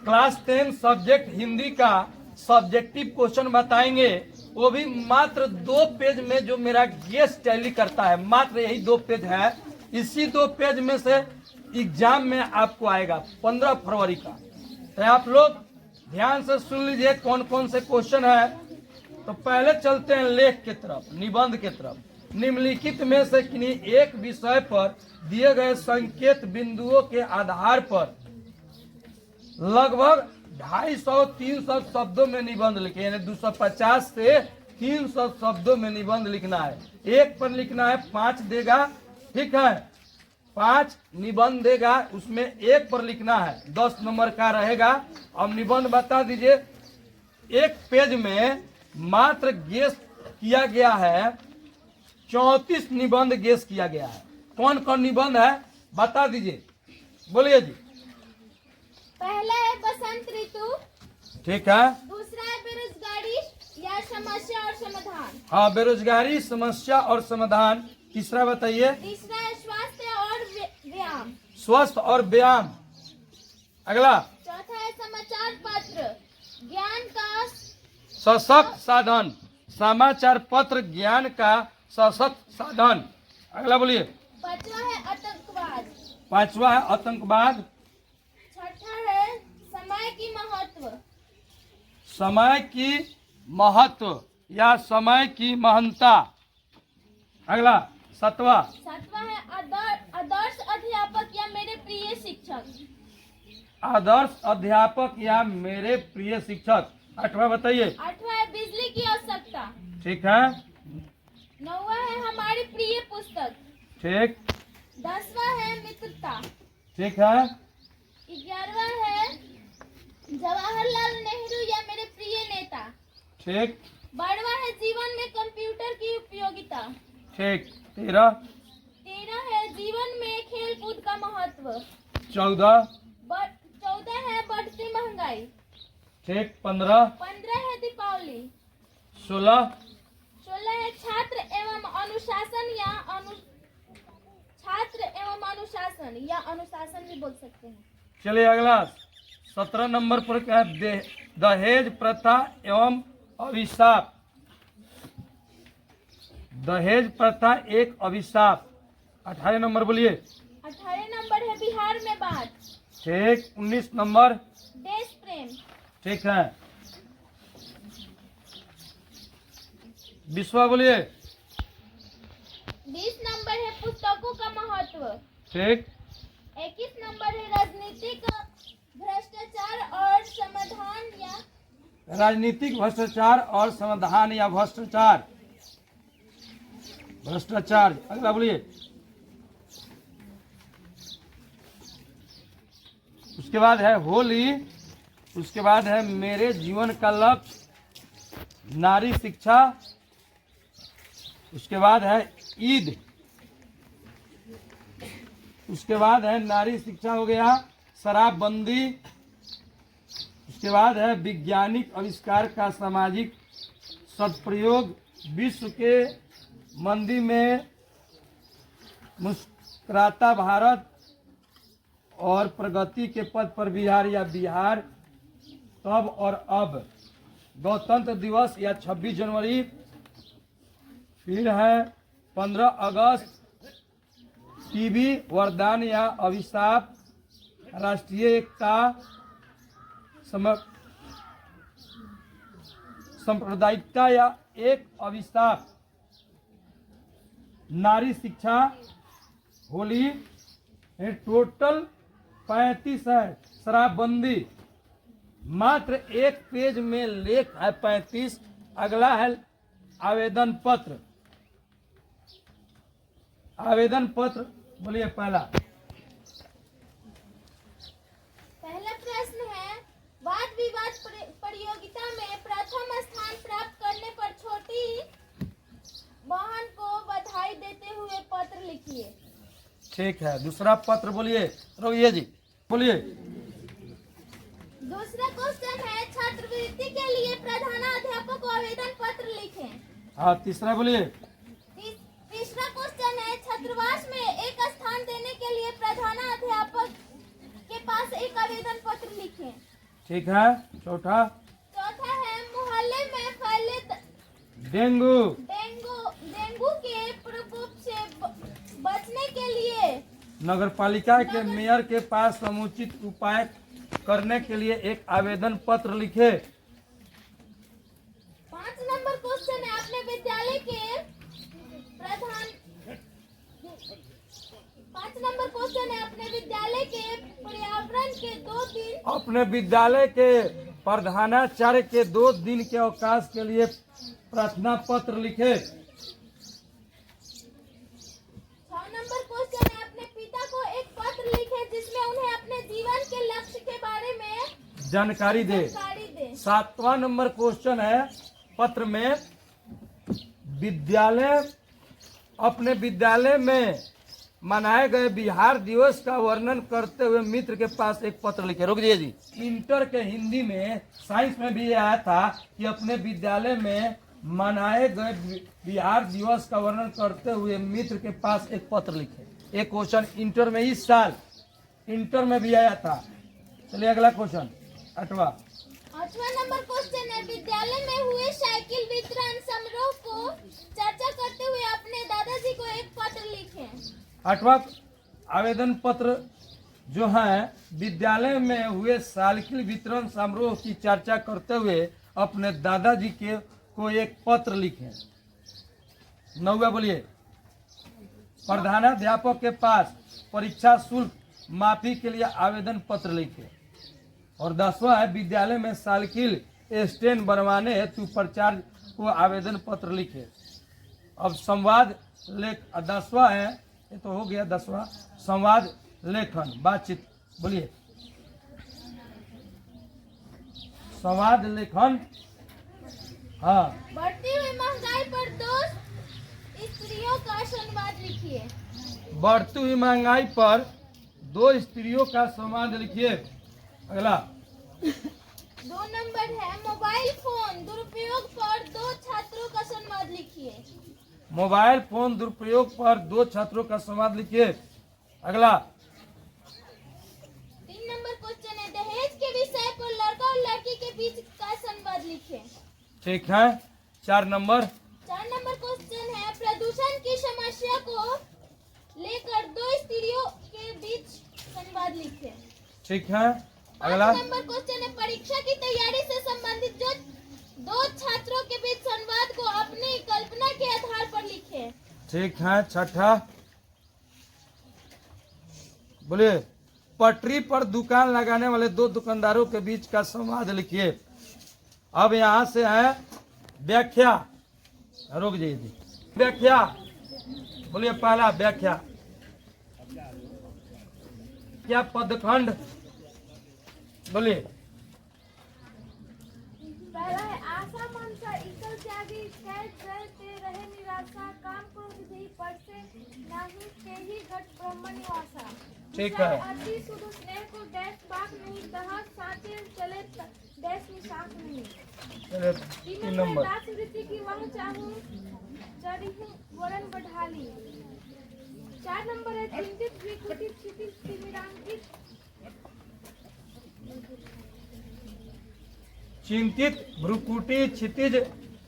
Class 10 subject Hindi का subjective question बताएंगे, वो भी मात्र 2 पेज में, जो मेरा गेस्ट टैली करता है, मात्र यही 2 पेज है। इसी 2 पेज में से एग्जाम में आपको आएगा 15 फरवरी का। तो आप लोग ध्यान से सुन लीजिए कौन कौन से क्वेश्चन है। तो पहले चलते हैं लेख की तरफ, निबंध की तरफ। निम्नलिखित में से किन्हीं एक विषय पर दिए गए संकेत बिंदुओं के आधार पर लगभग 250-300 शब्दों में निबंध लिखे, यानी 250 से 300 शब्दों में निबंध लिखना है। एक पर लिखना है 5 देगा, ठीक है, 5 निबंध देगा, उसमें एक पर लिखना है, 10 नंबर का रहेगा। अब निबंध बता दीजिए। एक पेज में मात्र गेस किया गया है 34 निबंध गेस किया गया है। कौन कौन निबंध है बता दीजिए, बोलिए जी। पहला है बसंत ऋतु, ठीक है। दूसरा है बेरोजगारी या समस्या और समाधान। हाँ, बेरोजगारी, समस्या और समाधान। तीसरा बताइए। तीसरा है स्वास्थ्य और व्यायाम। स्वस्थ और व्यायाम। अगला। चौथा है समाचार पत्र, ज्ञान का सशक्त साधन, समाचार पत्र ज्ञान का सशक्त साधन। अगला बोलिए। पांचवा है आतंकवाद। पांचवा है आतंकवाद। छठा है समय की महत्व। समय की महत्व या समय की महानता। अगला सातवां। सातवां है आदर्श अध्यापक या मेरे प्रिय शिक्षक। आदर्श अध्यापक या मेरे प्रिय शिक्षक। आठवां बताइए। आठवां है बिजली की आवश्यकता। ठीक है। नौवां है हमारी प्रिय पुस्तक। ठीक। 10वां है मित्रता। ठीक है। 11वां है जवाहरलाल नेहरू या मेरे प्रिय नेता। ठीक। 12वां है जीवन में कंप्यूटर की उपयोगिता। ठीक। 13। 13 है जीवन में खेल कूद का महत्व। 14। 14 है बढ़ती महंगाई। ठीक। 15। 15 है दीपावली। 16। 16 है छात्र एवं अनुशासन या अनुशासन भी बोल सकते हैं। चलिए अगला 17 नंबर पर क्या है? दहेज प्रथा एवं अभिशाप। दहेज प्रथा एक अभिशाप। 18 नंबर बोलिए। 18 नंबर है बिहार में बाढ़। ठीक। 19 नंबर देश प्रेम। ठीक है। 20वां बोलिए। 20 नंबर है पुस्तकों का महत्व। ठीक। 21 नंबर है राजनीतिक भ्रष्टाचार और समाधान या राजनीतिक भ्रष्टाचार और समाधान या भ्रष्टाचार। भ्रष्टाचार। अगला बोलिए। उसके बाद है होली। उसके बाद है मेरे जीवन का लक्ष्य, नारी शिक्षा। उसके बाद है ईद। उसके बाद है नारी शिक्षा हो गया, शराबबंदी। उसके बाद है वैज्ञानिक आविष्कार का सामाजिक सदुपयोग, विश्व के मंदी में मुस्कुराता भारत और प्रगति के पथ पर बिहार या बिहार तब और अब, गणतंत्र दिवस या 26 जनवरी। फिर है 15 अगस्त, टीबी वरदान या अभिशाप, राष्ट्रीय एकता, सांप्रदायिकता या एक अभिशाप, नारी शिक्षा, होली। टोटल 35 है। शराबबंदी मात्र एक पेज में लेख है 35। अगला है आवेदन पत्र। आवेदन पत्र बोलिए। पहला प्रश्न है वाद विवाद प्रतियोगिता में प्रथम स्थान प्राप्त करने पर छोटी बहन को बधाई देते हुए पत्र लिखिए। ठीक है। दूसरा पत्र बोलिए। रोहिए जी बोलिए। दूसरा क्वेश्चन है छात्रवृत्ति के लिए प्रधानाध्यापक को आवेदन पत्र लिखें। हाँ, तीसरा बोलिए। तीसरा क्वेश्चन है छात्रावास में एक स्थान देने के लिए प्रधानाध्यापक के पास एक आवेदन पत्र लिखें। ठीक है। चौथा चौथा है मोहल्ले में फैले डेंगू। डेंगू के प्रकोप से बचने के लिए नगर पालिका के मेयर के पास समुचित उपाय करने के लिए एक आवेदन पत्र लिखे। 5 नंबर क्वेश्चन है अपने विद्यालय के प्रधान 5 नंबर क्वेश्चन है अपने विद्यालय के पर्यावरण के 2 दिन अपने विद्यालय के प्रधानाचार्य के 2 दिन के अवकाश के लिए प्रार्थना पत्र लिखे। 6 नंबर क्वेश्चन है अपने पिता को एक पत्र लिखे जिसमें उन्हें अपने जीवन के लक्ष्य के बारे में जानकारी दे। 7वां नंबर क्वेश्चन है पत्र में अपने विद्यालय में मनाए गए बिहार दिवस का वर्णन करते हुए मित्र के पास एक पत्र लिखे। रुक जाइए जी। इंटर के हिंदी में साइंस में भी आया था कि अपने विद्यालय में मनाए गए बिहार दिवस का वर्णन करते हुए मित्र के पास एक पत्र लिखे। एक क्वेश्चन इंटर में इस साल इंटर में भी आया था। चलिए अगला क्वेश्चन 8वां नंबर क्वेश्चन है विद्यालय में हुए साइकिल वितरण समारोह को चर्चा करते हुए अपने दादाजी को एक पत्र लिखे। 8वां आवेदन पत्र जो है विद्यालय में हुए साइकिल वितरण समारोह की चर्चा करते हुए अपने दादाजी के को एक पत्र लिखे। 9वां बोलिए प्रधानाध्यापक के पास परीक्षा शुल्क माफी के लिए आवेदन पत्र लिखे। और 10वां है विद्यालय में साइकिल स्टैंड बनवाने हेतु प्राचार्य को आवेदन पत्र लिखे। अब संवाद 10वां है, ये तो हो गया 10वां। संवाद लेखन बातचीत बोलिए संवाद लेखन। हाँ, बढ़ती हुई महंगाई पर 2 स्त्रियों का संवाद लिखिए। बढ़ती हुई महंगाई पर 2 स्त्रियों का संवाद लिखिए। अगला 2 नंबर है मोबाइल फोन दुरुपयोग पर 2 छात्रों का संवाद लिखिए। मोबाइल फोन दुरुपयोग पर 2 छात्रों का संवाद लिखिए। अगला 3 नंबर क्वेश्चन है दहेज के विषय पर लड़का और लड़की के बीच का संवाद लिखे। ठीक है। 4 नंबर क्वेश्चन है प्रदूषण की समस्या को लेकर 2 स्त्रियों के बीच संवाद लिखे। ठीक है। अगला 5 नंबर क्वेश्चन है परीक्षा की तैयारी से संबंधित जो 2 छात्रों के बीच संवाद को अपनी कल्पना के आधार पर लिखे। ठीक है। 6ठा बोलिए पटरी पर दुकान लगाने वाले 2 दुकानदारों के बीच का संवाद लिखिए। अब यहाँ से है व्याख्या। रुक जाइए। व्याख्या बोलिए पहला व्याख्या क्या पदखंड बोलिए। पहला है आशा मनसा इकल त्यागी कैद रहते रहे निराशा काम क्रोध देहि पर से नाही केहि घट ब्रह्म निवासा। ठीक है। अति सुध स्नेह को डैश बात नहीं कहा साचे चले डैश निशाक नहीं। 3 नंबर दास वृत्ति की वह चाहूं चढ़ी वरण बढ़ाली। 4 नंबर है चिंतित विकुटित क्षितिज तिमिरांकित चिंतित भ्रुकुटी क्षितिज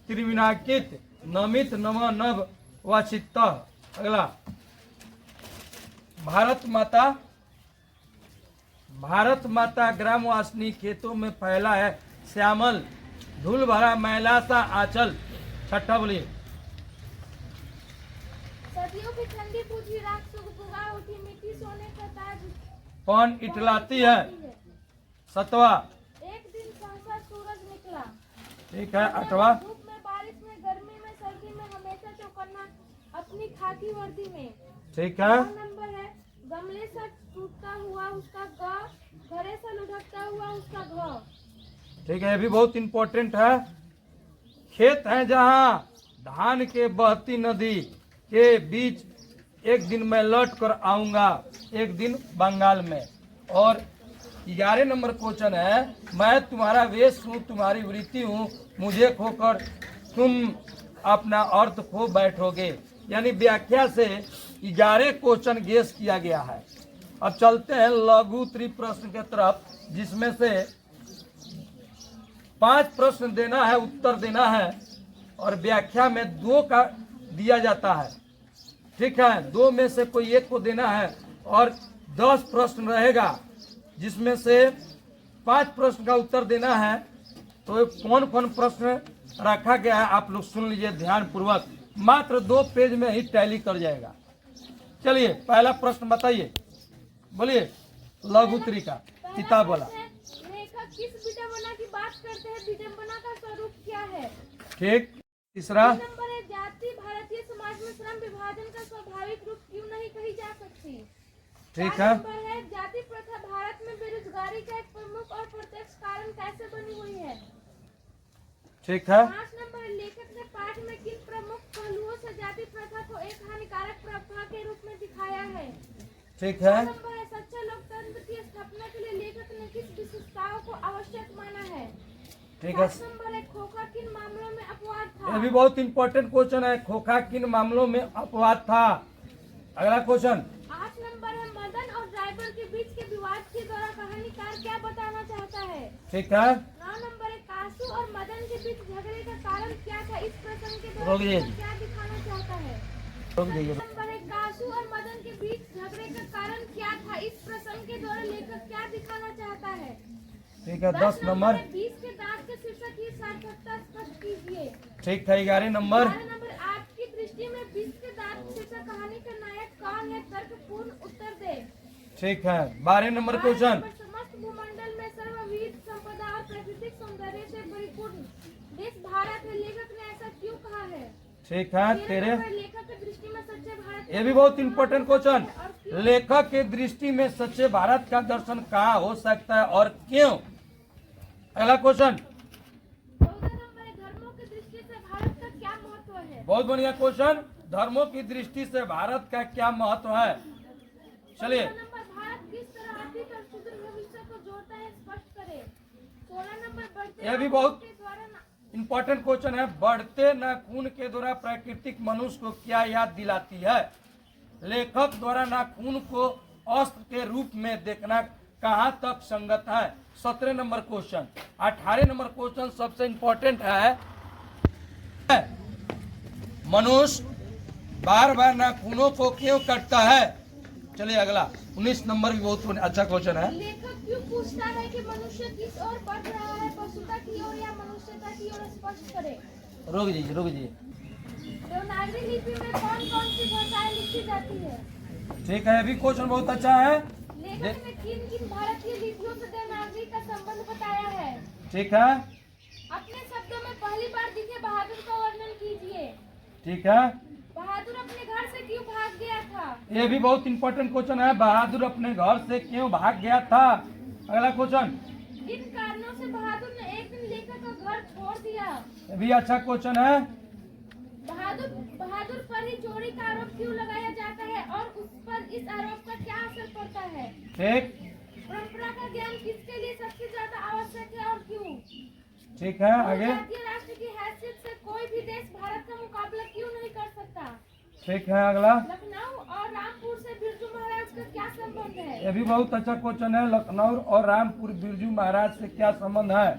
त्रिविनाकित नमित नम नभ वाचित। अगला भारत माता ग्रामवासिनी खेतों में फैला है श्यामल धूल भरा मैला सा आंचल। 6ठा बोलिए सदियों की ठंडी पूछी रात सुख पुगा उठी मिट्टी सोने का ताज पन इटलाती है। 7वां एक दिन सहसा सूरज निकला। ठीक है। 8वां धूप में बारिश में गर्मी में सर्दी में हमेशा चौकन्ना अपनी खाकी वर्दी में। ठीक है। 9 नंबर है गमले से टूटता हुआ उसका ग घरे से लुढ़कता हुआ उसका घ। ठीक है। ये भी बहुत इम्पोर्टेंट है। खेत है जहाँ धान के बहती नदी के बीच एक दिन मैं लौट कर आऊंगा एक दिन बंगाल में। और 11 नंबर क्वेश्चन है मैं तुम्हारा वेश हूँ तुम्हारी वृत्ति हूँ मुझे खोकर तुम अपना अर्थ खो बैठोगे। यानी व्याख्या से 11 क्वेश्चन गेस किया गया है। अब चलते हैं लघु त्रि प्रश्न के तरफ जिसमें से 5 प्रश्न देना है, उत्तर देना है, और व्याख्या में 2 का दिया जाता है। ठीक है, 2 में से कोई एक को देना है और 10 प्रश्न रहेगा, जिसमें से 5 प्रश्न का उत्तर देना है। तो कौन कौन प्रश्न रखा गया है आप लोग सुन लीजिए ध्यान पूर्वक। मात्र 2 पेज में ही टैली कर जाएगा। चलिए पहला प्रश्न बताइए, बोलिए। लघुत्री का किताब वाला। लेखक किस विडंबना की बात करते हैं? विडंबना का स्वरूप क्या है? ठीक। तीसरा नंबर है, जाति भारतीय समाज में श्रम विभाजन का स्वाभाविक रूप क्यों नहीं कही जा सकती? ठीक है। नंबर है, जाति प्रथा भारत में बेरोजगारी का एक प्रमुख और प्रत्यक्ष कारण कैसे बनी हुई है? ठीक है। 5 नंबर, लेखक ने पाठ में किन प्रमुख पहलुओं से जाति प्रथा को एक हानिकारक प्रभाव के रूप में दिखाया है? ठीक है। 6 नंबर है, सच्चे लोकतंत्र की स्थापना के लिए लेखक ने किस विशेषताओं को आवश्यक माना है? ठीक है। 7 नंबर है, खोखा किन मामलों में अपवाद था? ये भी बहुत इंपॉर्टेंट क्वेश्चन है। खोखा किन मामलों में अपवाद था? अगला क्वेश्चन। 8 नंबर है, मदन और ड्राइवर के बीच के विवाद के द्वारा कहानीकार क्या बताना चाहता है? ठीक है। 9 नंबर है, कासू और मदन के बीच झगड़े का कारण क्या था? इस प्रसंग के रोक द्वारा दीजिए। लेखक क्या दिखाना चाहता है? रोक दीजिए। 10 नंबर है, कासू और मदन के बीच झगड़े का कारण क्या था? इस प्रसंग के द्वारा लेखक क्या दिखाना चाहता है? ठीक है। 10 नंबर। 20 के दांत के शीर्षक की सार्थकता स्पष्ट कीजिए। ठीक है। 11 नंबर। 12 नंबर, आपकी दृष्टि में 20 के दांत शीर्षक कहानी का नायक कौन है? तर्कपूर्ण उत्तर दे। ठीक है। 12 नंबर क्वेश्चन। समस्त भूमंडल में सर्वविध संपदा और प्राकृतिक सौंदर्य से परिपूर्ण देश भारत है, लेखक ने ऐसा क्यों कहा है? ठीक है। 13 तेरे नंबर, लेखक की दृष्टि में सच्चे भारत ये भी बहुत इंपॉर्टेंट क्वेश्चन। और क्यों? लेखक के दृष्टि में सच्चे भारत का दर्शन कहाँ हो सकता है और क्यों? अगला क्वेश्चन। 14 नंबर है, धर्मों की दृष्टि से भारत का क्या महत्व है? बहुत बढ़िया क्वेश्चन। धर्मों की दृष्टि से भारत का क्या महत्व है? चलिए। 15 नंबर, भारत किस तरह आर्थिक और सुदृढ़ भविष्य को जोड़ता है? स्पष्ट करें। 16 नंबर, बढ़ते यह भी आंकड़ों बहुत के द्वारा इंपॉर्टेंट क्वेश्चन है। बढ़ते नाखून के द्वारा प्राकृतिक मनुष्य को क्या याद दिलाती है? लेखक द्वारा नाखून को अस्त्र के रूप में देखना कहाँ तक संगत है? 17 नंबर क्वेश्चन। 18 नंबर क्वेश्चन सबसे इंपॉर्टेंट है। मनुष्य बार बार नाखूनों को क्यों काटता है? चलिए अगला 19 नंबर भी बहुत अच्छा क्वेश्चन है। लेखक क्यों पूछता है कि मनुष्य किस ओर बढ़ रहा है, पशुता की ओर या मनुष्यता की ओर? स्पष्ट करें। रोक दीजिए, रोक दीजिए। देवनागरी लिपि में कौन कौन सी भाषाएं लिखी जाती है? ठीक है, ये भी क्वेश्चन बहुत अच्छा है। लेखक ने किन किन भारतीय लिपियों से देवनागरी का संबंध बताया है? ठीक है। अपने शब्दों में पहली बार दिखे बहादुर का वर्णन कीजिए। ठीक है। बहादुर अपने घर से क्यों भाग गया था? ये भी बहुत इंपॉर्टेंट क्वेश्चन है। बहादुर अपने घर से क्यों भाग गया था? अगला क्वेश्चन। इन कारणों से बहादुर ने एक दिन लेखक का घर छोड़ दिया। ये भी अच्छा क्वेश्चन है। बहादुर पर ही चोरी का आरोप क्यों लगाया जाता है और उस पर इस आरोप का क्या असर पड़ता है? ठीक। परंपरा का ज्ञान किसके लिए सबसे ज्यादा आवश्यक है और क्यों? ठीक है। आगे। जातीय राष्ट्र की हैसियत से कोई भी देश भारत का मुकाबला क्यों नहीं कर सकता? ठीक है। अगला। लखनऊ और रामपुर से बिरजू महाराज का क्या संबंध है? ये भी बहुत अच्छा क्वेश्चन है। लखनऊ और रामपुर बिरजू महाराज से क्या संबंध है?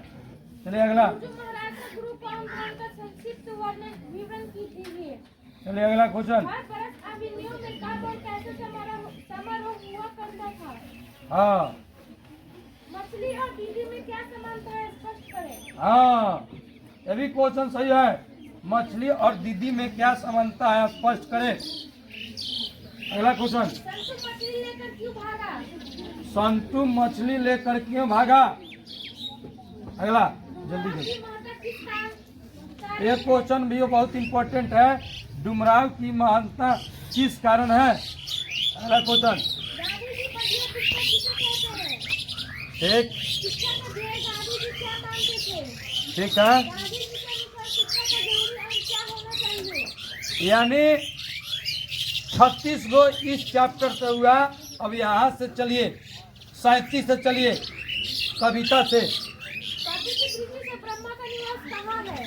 चलिए अगला। बिरजू महाराज का गुरु कौन था? उनका संक्षिप्त विवरण कीजिए। चलिए अगला क्वेश्चन। हर बरस अभिनयों में कब और कैसे समारोह हुआ करता था? हाँ। मछली और दीदी में क्या समानता है? स्पष्ट करें। हाँ, ये भी क्वेश्चन सही है। मछली और दीदी में क्या समानता है? स्पष्ट करें। अगला क्वेश्चन। संतु मछली लेकर क्यों भागा? संतु मछली लेकर क्यों भागा? अगला जल्दी आपकी जल्दी। माता किस कारण? ये क्वेश्चन भी बहुत इंपॉर्टेंट है। डुमराव की महानता किस कारण है? अगला क्वेश्चन। गांधी जी पढ़िए किसका किसे कहते हैं? ठीक। शिक्षा का ध्येय गांधी जी क्या मानते थे? ठीक है। गांधी जी के अनुसार शिक्षा का जरूरी अंग क्या होना चाहिए? यानी 36 गो इस चैप्टर से हुआ। अब यहाँ से चलिए 37 से चलिए कविता से। कवि की दृष्टि से ब्रह्मा का निवास कहाँ है?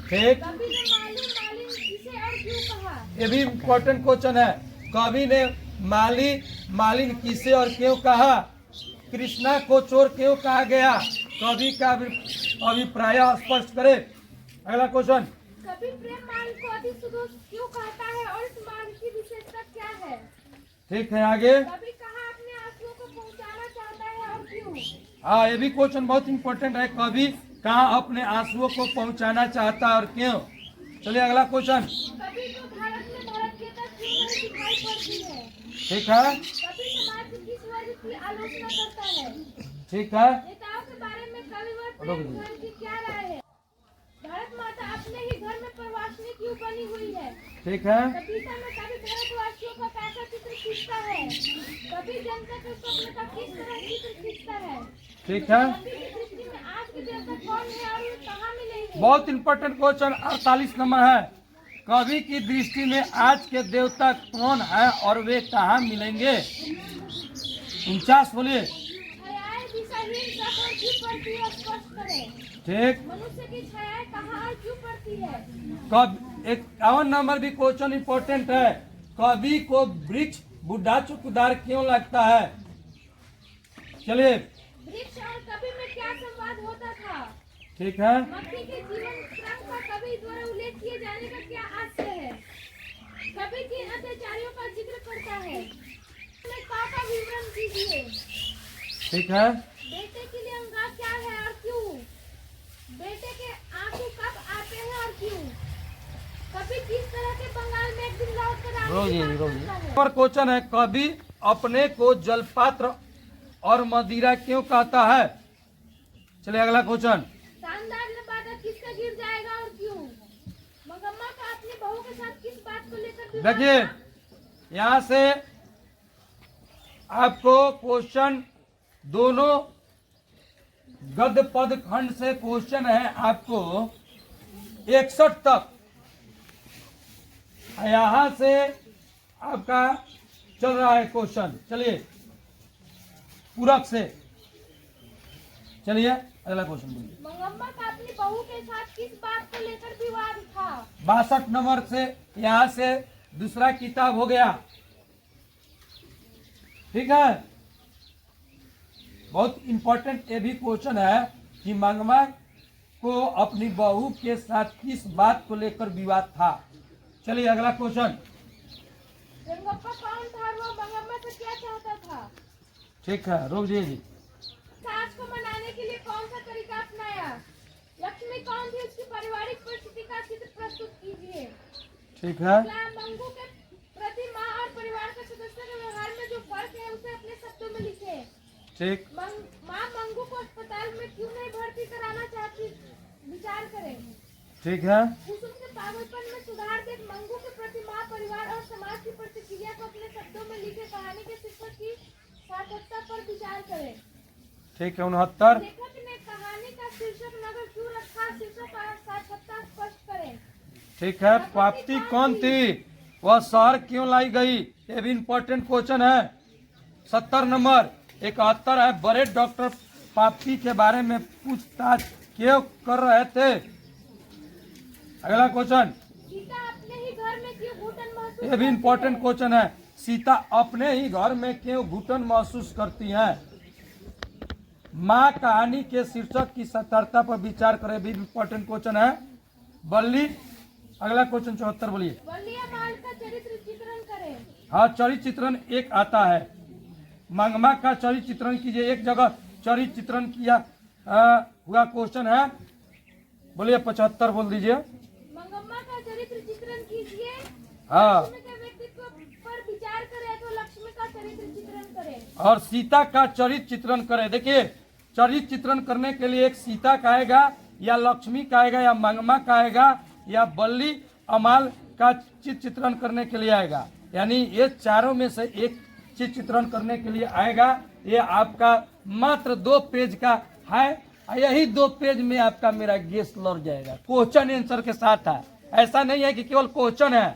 ठीक। कवि ने मालिन किसे और क्यों कहा? ये भी इम्पोर्टेंट क्वेश्चन है। कवि ने मालिन किसे और क्यों कहा? कृष्णा को चोर क्यों कहा गया? कवि का अभिप्राय स्पष्ट करे। अगला क्वेश्चन। कवि प्रेम मार्ग को अति सुदूर क्यों कहता है और इस मार्ग की विशेषता क्या है? ठीक है, आगे। कवि कहाँ अपने आंसुओं को पहुंचाना चाहता है और क्यों? हाँ, ये भी क्वेश्चन बहुत इंपॉर्टेंट है। कवि कहाँ अपने आंसुओं को पहुंचाना चाहता है और क्यों। चलिए अगला क्वेश्चन। कवि को भारत में भारतीयता क्यों नहीं दिखाई पड़ती है? ठीक है, कवि समाज के किस वर्ग की आलोचना करता है? ठीक है, नेताओं के बारे में कवि व प्रेम धन की क्या राय है? भारत माता अपने ही घर में प्रवासिनी क्यों बनी हुई है? ठीक है, कविता में कवि भारतवासियों का कैसा चित्र खींचता है? कवि जनता के स्वप्न का किस तरह चित्र खींचता है? ठीक है। कवि की दृष्टि में आज के देवता कौन है और वे कहाँ मिलेंगे? बहुत इंपॉर्टेंट क्वेश्चन 48 नंबर है। कवि की दृष्टि में आज के देवता कौन है और वे कहाँ मिलेंगे। 49 बोलिए। छायाएं दिशाहीन कहाँ क्यों पड़ती है स्पष्ट करें। ठीक। मनुष्य की छायाएं कहाँ और क्यों पड़ती है? कब 51 नंबर भी क्वेश्चन इंपॉर्टेंट है। कवि को वृक्ष बुढ़ा चौकीदार क्यों लगता है। चलिए। वृक्ष और कवि में क्या संवाद होता था? ठीक है। मक्खी के जीवन क्रम का कवि द्वारा उल्लेख किए जाने का क्या आशय है? कवि किन अत्याचारियों का जिक्र करता है? का विवरण दीजिए। ठीक है। बेटे के लिए अंगार क्या है और क्यों? बेटे के आंसू कब आते हैं और क्यों? कवि किस तरह के बंगाल में एक दिन लौट कर आने की बात करता है? पर क्वेश्चन है, कवि अपने को जलपात्र और मदिरा क्यों कहता है। चलिए अगला क्वेश्चन। शानदार नबादा किसका गिर जाएगा और क्यों? मंगम्मा का अपनी बहू के साथ किस बात को लेकर विवाद देखिए, था? यहाँ से आपको क्वेश्चन दोनों गद्य पद खंड से क्वेश्चन है आपको 61 तक। यहाँ से आपका चल रहा है क्वेश्चन। चलिए पूरक से। चलिए अगला क्वेश्चन बोलिए। मंगम्मा का अपनी बहू के साथ किस बात को लेकर विवाद था? 62 नंबर से यहाँ से दूसरा किताब हो गया। ठीक है। बहुत इंपॉर्टेंट ये भी क्वेश्चन है कि मंगम्मा को अपनी बहू के साथ किस बात को लेकर विवाद था। चलिए अगला क्वेश्चन। रंगप्पा कौन था और वो मंगम्मा से क्या चाहता था? ठीक है, रोक दीजिए। सास को मनाने के लिए कौन सा तरीका अपनाया? लक्ष्मी कौन थी, उसकी पारिवारिक परिस्थिति का चित्र प्रस्तुत कीजिए। ठीक है। मंगू के प्रति माँ और परिवार के सदस्यों के व्यवहार में जो फर्क है उसे अपने शब्दों में लिखे। ठीक। माँ मंगू को अस्पताल में क्यों नहीं भर्ती कराना चाहती, विचार करें। ठीक है। कुसुम के पागलपन में सुधार देख मंगू के प्रति माँ, परिवार और समाज की प्रतिक्रिया को अपने शब्दों में लिखे कहानी के शीर्षक की सार्थकता पर विचार करें। ठीक है। 69। लेखक ने कहानी का शीर्षक नगर क्यों रखा, शीर्षक और सार्थकता स्पष्ट करें। ठीक है। प्राप्ति कौन थी, वह शहर क्यों लाई गई, ये भी इम्पोर्टेंट क्वेश्चन है। 70 नंबर। 71 है, बड़े डॉक्टर प्राप्ति के बारे में पूछताछ क्यों कर रहे थे। अगला क्वेश्चन। सीता अपने ही घर में क्यों घुटन महसूस ये भी इम्पोर्टेंट क्वेश्चन है। सीता अपने ही घर में क्यों घुटन महसूस करती हैं। माँ कहानी के शीर्षक की सत्यता पर विचार करें, भी इम्पोर्टेंट क्वेश्चन है। बल्ली। अगला क्वेश्चन 74 बोलिए। बल्लिया माल का चरित्र चित्रण करें। हाँ, चरित्र चित्रण एक आता है। मंगमा का चरित्र चित्रण कीजिए। एक जगह चरित्र चित्रण किया हुआ क्वेश्चन है। बोलिए 75 बोल दीजिए। मंगम्मा का चरित्र चित्रण कीजिए। हाँ। लक्ष्मी के व्यक्तित्व पर विचार करें तो लक्ष्मी का चरित्र चित्रण करें। और सीता का चरित्र चित्रण करें। देखिए, चरित्र चित्रण करने के लिए एक सीता का आएगा, या लक्ष्मी का आएगा, या मंगमा का आएगा, या बल्ली अमाल का चित्र चित्रण करने के लिए आएगा। यानी ये चारों में से एक चित्र चित्रण करने के लिए आएगा। ये आपका मात्र 2 पेज का है। यही 2 पेज में आपका मेरा गेस लड़ जाएगा, क्वेश्चन आंसर के साथ है। ऐसा नहीं है कि केवल क्वेश्चन है,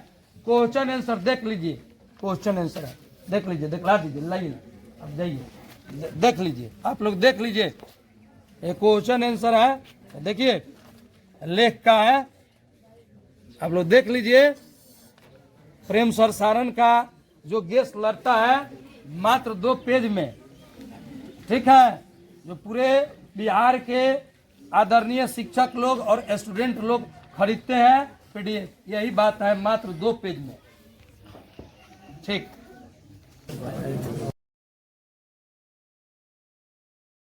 क्वेश्चन आंसर देख लीजिए। क्वेश्चन आंसर है, देख लीजिए, दिखला दीजिए, लाइए, अब जाइए, देख लीजिए, आप लोग देख लीजिए। ये क्वेश्चन आंसर है, देखिए लेख का है, आप लोग देख लीजिए। प्रेम सर सारण का जो गेस लड़ता है मात्र 2 पेज में। ठीक है, जो पूरे बिहार के आदरणीय शिक्षक लोग और स्टूडेंट लोग खरीदते हैं पीडीएफ। यही बात है मात्र 2 पेज में। ठीक।